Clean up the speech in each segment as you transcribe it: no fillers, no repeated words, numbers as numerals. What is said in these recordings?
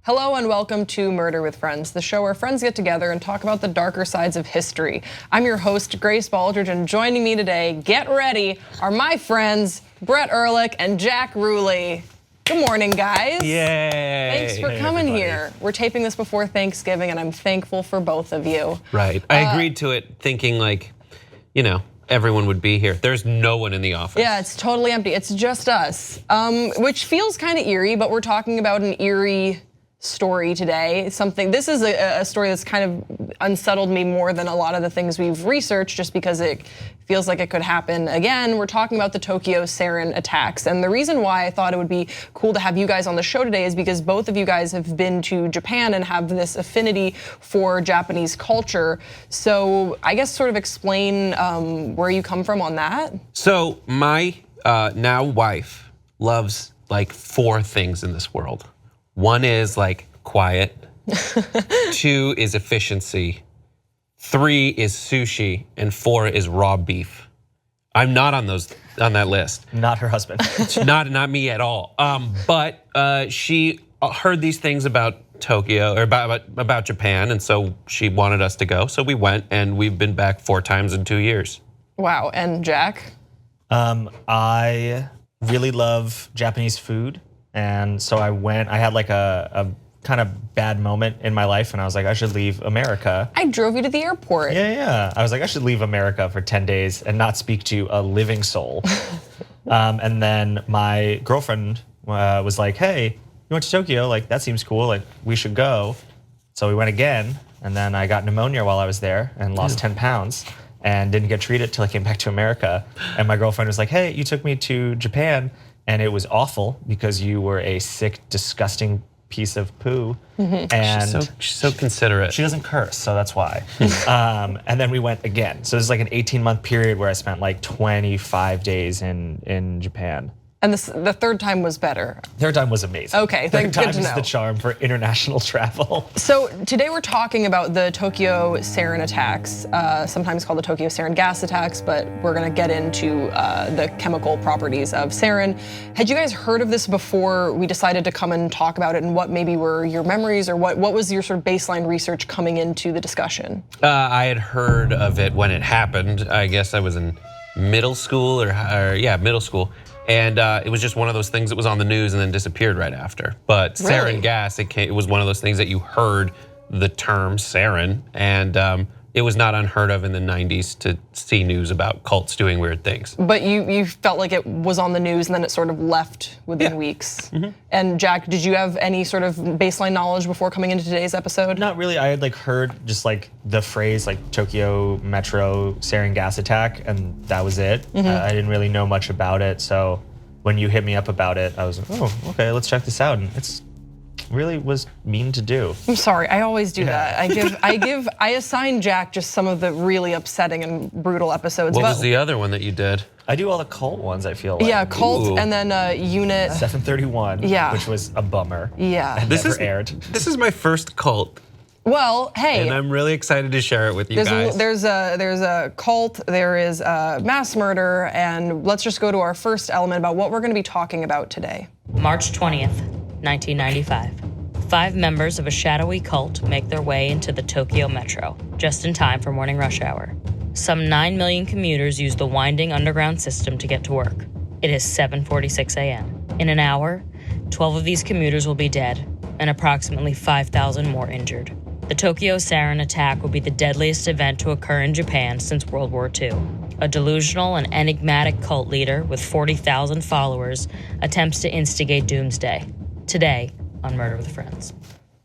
Hello and welcome to Murder with Friends, the show where friends get together and talk about the darker sides of history. I'm your host, Grace Baldridge, and joining me today, get ready, are my friends, Erlich and Jack Ruley. Good morning, guys. Yay. Thanks for coming here. We're taping this before Thanksgiving, and I'm thankful for both of you. Right. I agreed to it thinking like, everyone would be here. There's no one in the office. Yeah, it's totally empty. It's just us, which feels kind of eerie, but we're talking about an eerie story today. This is a story that's kind of unsettled me more than a lot of the things we've researched, just because it feels like it could happen again. We're talking about the Tokyo Sarin attacks, and the reason why I thought it would be cool to have you guys on the show today is because both of you guys have been to Japan and have this affinity for Japanese culture. So I guess sort of explain where you come from on that. So my now wife loves like 4 things in this world. 1 is like quiet, 2 is efficiency, 3 is sushi, and 4 is raw beef. I'm not on that list. Not her husband. not me at all. But she heard these things about Tokyo or about Japan, and so she wanted us to go. So we went, and we've been back 4 times in 2 years. Wow, and Jack? I really love Japanese food. And so I went, I had like a kind of bad moment in my life, and I was like, I should leave America. I drove you to the airport. Yeah. I was like, I should leave America for 10 days and not speak to a living soul. And then my girlfriend was like, hey, you went to Tokyo, like that seems cool, like we should go. So we went again, and then I got pneumonia while I was there and lost 10 pounds and didn't get treated till I came back to America. And my girlfriend was like, hey, you took me to Japan, and it was awful because you were a sick, disgusting piece of poo. And she's so considerate. She doesn't curse, so that's why. And then we went again. So it was like an 18-month period where I spent like 25 days in Japan. And the third time was better. Third time was amazing. Okay, third time good to is know. the charm for international travel. So today we're talking about the Tokyo Sarin attacks, sometimes called the Tokyo Sarin gas attacks, but we're gonna get into the chemical properties of sarin. Had you guys heard of this before we decided to come and talk about it, and what maybe were your memories, or what was your sort of baseline research coming into the discussion? I had heard of it when it happened. I guess I was in middle school middle school. And it was just one of those things that was on the news and then disappeared right after. But really? sarin gas, it was one of those things that you heard the term sarin, and it was not unheard of in the 90s to see news about cults doing weird things. But you felt like it was on the news and then it sort of left within weeks. And Jack, did you have any sort of baseline knowledge before coming into today's episode? Not really. I had like heard just like the phrase like Tokyo Metro sarin gas attack, and that was it. I didn't really know much about it. So when you hit me up about it, I was like, oh, okay, let's check this out. And it's really was mean to do. I'm sorry, I always do that. I assign Jack just some of the really upsetting and brutal episodes. What was the other one that you did? I do all the cult ones, I feel like. Yeah, cult. Ooh. And then Unit 731, Yeah. which was a bummer. Yeah. And never aired. This is my first cult, Well, hey. and I'm really excited to share it with you guys. There's a cult, there is mass murder, and let's just go to our first element about what we're gonna be talking about today. March 20th, 1995. 5 members of a shadowy cult make their way into the Tokyo Metro, just in time for morning rush hour. Some 9 million commuters use the winding underground system to get to work. It is 7:46 a.m. In an hour, 12 of these commuters will be dead, and approximately 5,000 more injured. The Tokyo Sarin attack will be the deadliest event to occur in Japan since World War II. A delusional and enigmatic cult leader with 40,000 followers attempts to instigate doomsday. Today on Murder with Friends.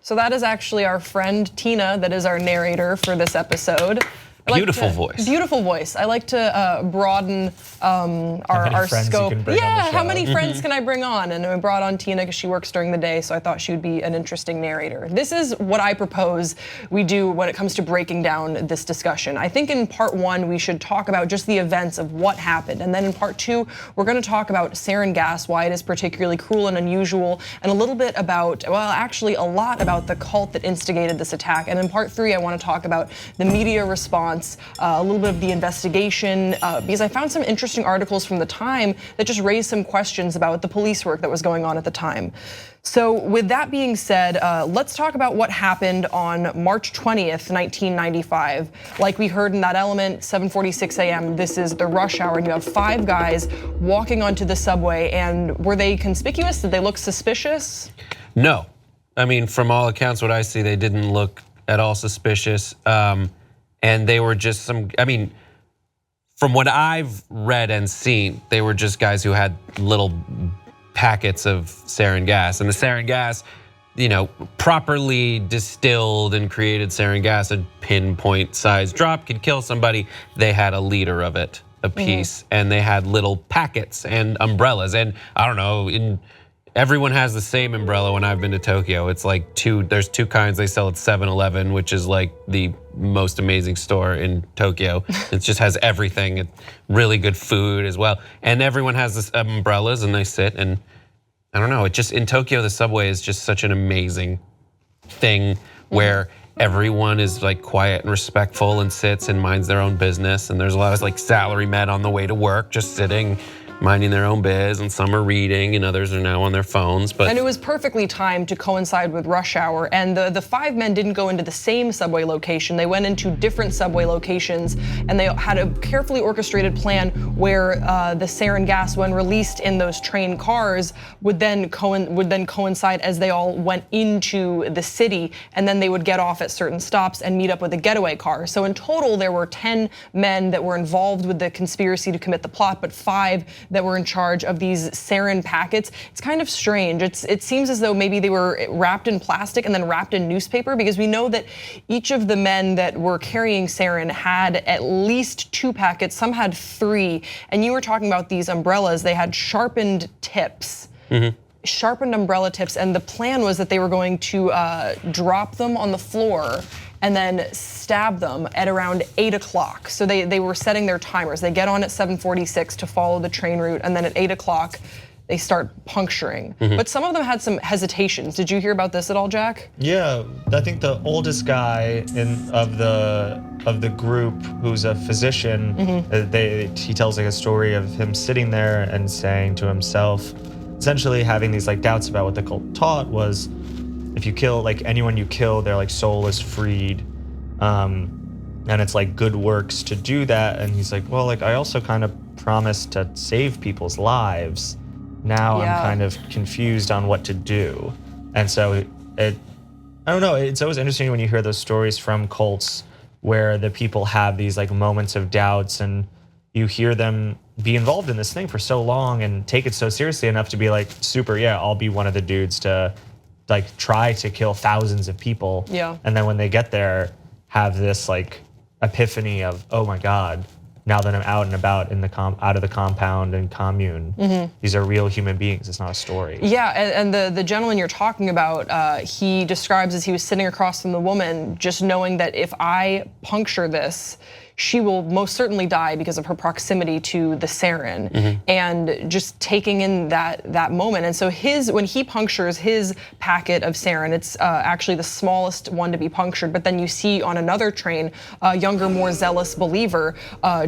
So that is actually our friend Tina that is our narrator for this episode. Beautiful voice. Beautiful voice. I like to broaden our friends you scope. can bring on the Yeah, how show. many friends can I bring on? And we brought on Tina because she works during the day, so I thought she would be an interesting narrator. This is what I propose we do when it comes to breaking down this discussion. I think in part 1 we should talk about just the events of what happened, and then in part 2 we're going to talk about sarin gas, why it is particularly cruel and unusual, and a little bit about, well, actually a lot about the cult that instigated this attack. And in part 3 I want to talk about the media response response, a little bit of the investigation, because I found some interesting articles from the time that just raised some questions about the police work that was going on at the time. So with that being said, let's talk about what happened on March 20th, 1995. Like we heard in that element, 7:46 a.m., this is the rush hour, and you have 5 guys walking onto the subway. And were they conspicuous? Did they look suspicious? No. I mean, from all accounts, what I see, they didn't look at all suspicious. And they were just from what I've read and seen, they were just guys who had little packets of sarin gas. And the sarin gas, properly distilled and created sarin gas, a pinpoint size drop could kill somebody. They had a liter of it a piece, and they had little packets and umbrellas. And I don't know, everyone has the same umbrella when I've been to Tokyo. It's like there's 2 kinds they sell at 7-Eleven, which is like the most amazing store in Tokyo. It just has everything, really good food as well. And everyone has this umbrellas and they sit, and I don't know, in Tokyo, the subway is just such an amazing thing where everyone is like quiet and respectful and sits and minds their own business. And there's a lot of like salarymen on the way to work, just sitting, minding their own biz, and some are reading and others are now on their phones. And it was perfectly timed to coincide with rush hour. And the 5 men didn't go into the same subway location. They went into different subway locations, and they had a carefully orchestrated plan where the sarin gas, when released in those train cars, would then coincide as they all went into the city, and then they would get off at certain stops and meet up with a getaway car. So in total, there were 10 men that were involved with the conspiracy to commit the plot, but 5 that were in charge of these sarin packets. It's kind of strange. It seems as though maybe they were wrapped in plastic and then wrapped in newspaper, because we know that each of the men that were carrying sarin had at least 2 packets, some had 3. And you were talking about these umbrellas, they had sharpened tips. Sharpened umbrella tips, and the plan was that they were going to drop them on the floor and then stab them at around 8 o'clock. So they were setting their timers. They get on at 7:46 to follow the train route, and then at 8 o'clock, they start puncturing. But some of them had some hesitations. Did you hear about this at all, Jack? Yeah, I think the oldest guy of the group, who's a physician, he tells like a story of him sitting there and saying to himself, essentially having these like doubts about what the cult taught was, if you kill like anyone you kill, their like soul is freed, and it's like good works to do that. And he's like, well, like I also kind of promised to save people's lives. Now I'm kind of confused on what to do. And so I don't know. It's always interesting when you hear those stories from cults where the people have these like moments of doubts, and you hear them be involved in this thing for so long and take it so seriously enough to be like, super, yeah, I'll be one of the dudes to like try to kill thousands of people. Yeah. And then when they get there, have this like epiphany of, oh my God, now that I'm out and about in out of the compound and commune, these are real human beings. It's not a story. Yeah, and the gentleman you're talking about, he describes as he was sitting across from the woman, just knowing that if I puncture this, she will most certainly die because of her proximity to the sarin, and just taking in that moment. And so when he punctures his packet of sarin, it's actually the smallest one to be punctured, but then you see on another train, a younger, more zealous believer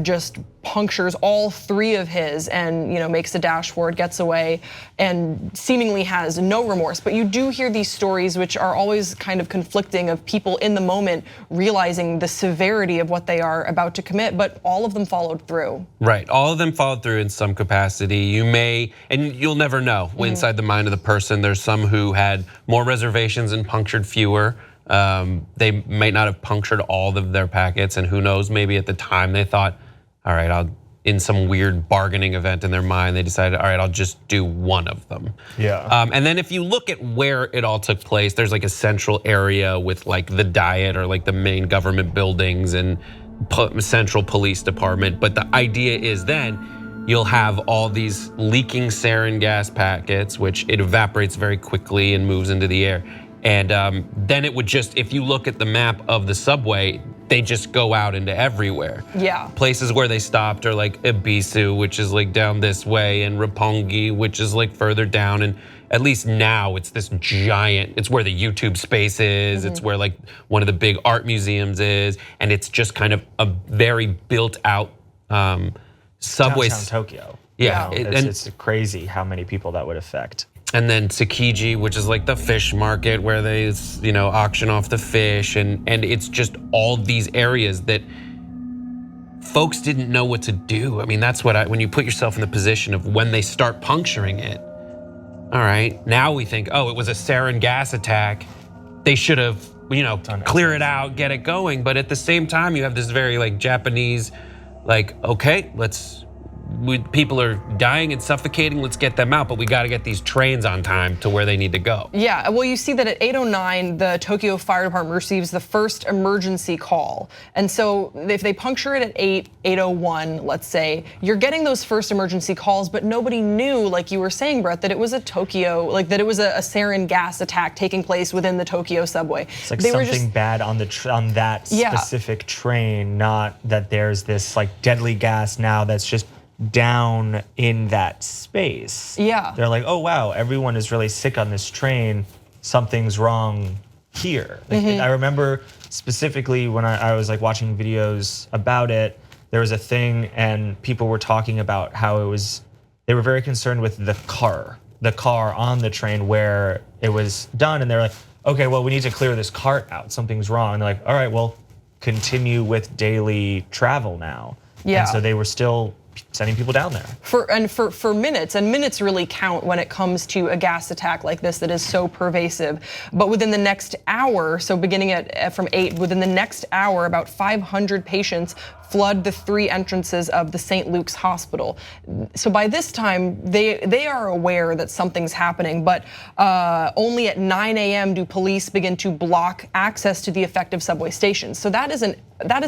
just punctures all 3 of his and makes a dash for it, gets away, and seemingly has no remorse. But you do hear these stories which are always kind of conflicting, of people in the moment realizing the severity of what they are about to commit, but all of them followed through. Right, all of them followed through in some capacity. You'll never know inside the mind of the person. There's some who had more reservations and punctured fewer. They might not have punctured all of their packets, and who knows, maybe at the time they thought, all right, in some weird bargaining event in their mind, they decided, all right, I'll just do one of them. Yeah. And then if you look at where it all took place, there's like a central area with like the Diet or like the main government buildings and central police department. But the idea is then you'll have all these leaking sarin gas packets, which it evaporates very quickly and moves into the air. And then it would just, if you look at the map of the subway, they just go out into everywhere. Yeah. Places where they stopped are like Ibisu, which is like down this way, and Roppongi, which is like further down. And at least now it's this giant, it's where the YouTube space is, it's where like one of the big art museums is, and it's just kind of a very built out subway. Downtown Tokyo. Yeah, It's crazy how many people that would affect. And then Tsukiji, which is like the fish market where they, auction off the fish, and it's just all these areas that folks didn't know what to do. I mean, that's what when you put yourself in the position of when they start puncturing it. All right, now we think, oh, it was a sarin gas attack. They should have, clear it out, get it going. But at the same time, you have this very like Japanese, like, okay, people are dying and suffocating, let's get them out, but we got to get these trains on time to where they need to go. Yeah, well, you see that at 8:09, the Tokyo Fire Department receives the first emergency call. And so if they puncture it at 8:01, let's say, you're getting those first emergency calls, but nobody knew, like you were saying, Brett, that it was a that it was a sarin gas attack taking place within the Tokyo subway. It's like something bad on that specific train, not that there's this like deadly gas now that's just down in that space. Yeah. They're like, oh wow, everyone is really sick on this train. Something's wrong here. I remember specifically when I was like watching videos about it, there was a thing and people were talking about how they were very concerned with the car on the train where it was done. And they're like, okay, well, we need to clear this cart out. Something's wrong. And they're like, all right, well, continue with daily travel now. Yeah. And so they were still sending people down there. For minutes, and minutes really count when it comes to a gas attack like this that is so pervasive. But within the next hour, so beginning from 8, within the next hour, about 500 patients flood the 3 entrances of the St. Luke's Hospital. So by this time, they are aware that something's happening, but only at 9 a.m. do police begin to block access to the affected subway stations. So that is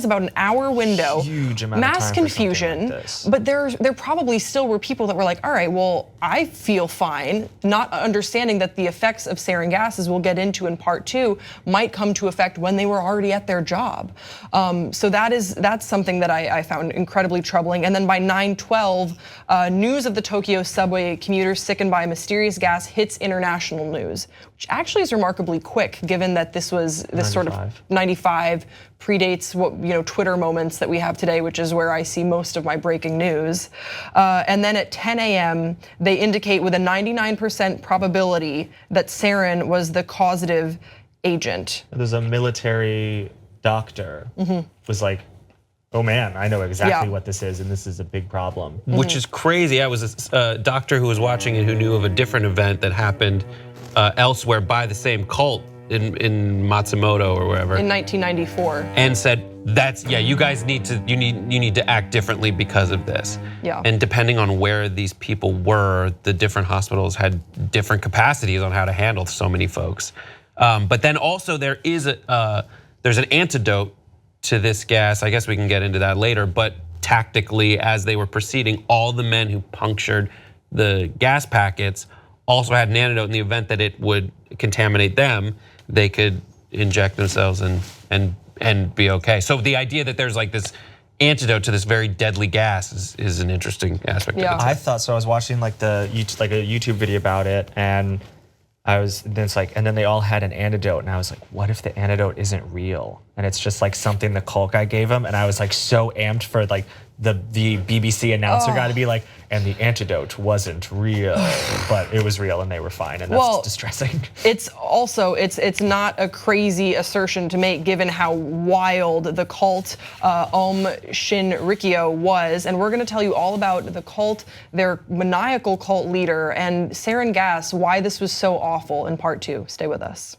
about an hour window. Huge amount mass of time confusion, like this. But there probably still were people that were like, all right, well, I feel fine, not understanding that the effects of sarin gases we'll get into in part 2 might come to effect when they were already at their job. So that's something that I found incredibly troubling. And then by 9:12, news of the Tokyo subway commuters sickened by a mysterious gas hits international news, which actually is remarkably quick, given that this was this 95. Sort of 95 predates what Twitter moments that we have today, which is where I see most of my breaking news. And then at 10 a.m., they indicate with a 99% probability that sarin was the causative agent. There's a military doctor was like, oh man, I know exactly what this is, and this is a big problem. Which is crazy. I was a doctor who was watching it who knew of a different event that happened elsewhere by the same cult in Matsumoto or wherever. In 1994. And said, you guys need to act differently because of this. Yeah. And depending on where these people were, the different hospitals had different capacities on how to handle so many folks. But then also there's an antidote to this gas. I guess we can get into that later, but tactically, as they were proceeding, all the men who punctured the gas packets also had an antidote in the event that it would contaminate them. They could inject themselves and be okay. So the idea that there's like this antidote to this very deadly gas is an interesting aspect of it. I thought so. I was watching like a YouTube video about it, and then they all had an antidote, and I was like, what if the antidote isn't real? And it's just like something the cult guy gave him, and I was like so amped for like the BBC announcer guy to be like, and the antidote wasn't real, but it was real and they were fine, and that's distressing. It's also, it's not a crazy assertion to make given how wild the cult Shinrikyo was, and we're gonna tell you all about the cult, their maniacal cult leader, and sarin gas, why this was so awful in part 2. Stay with us.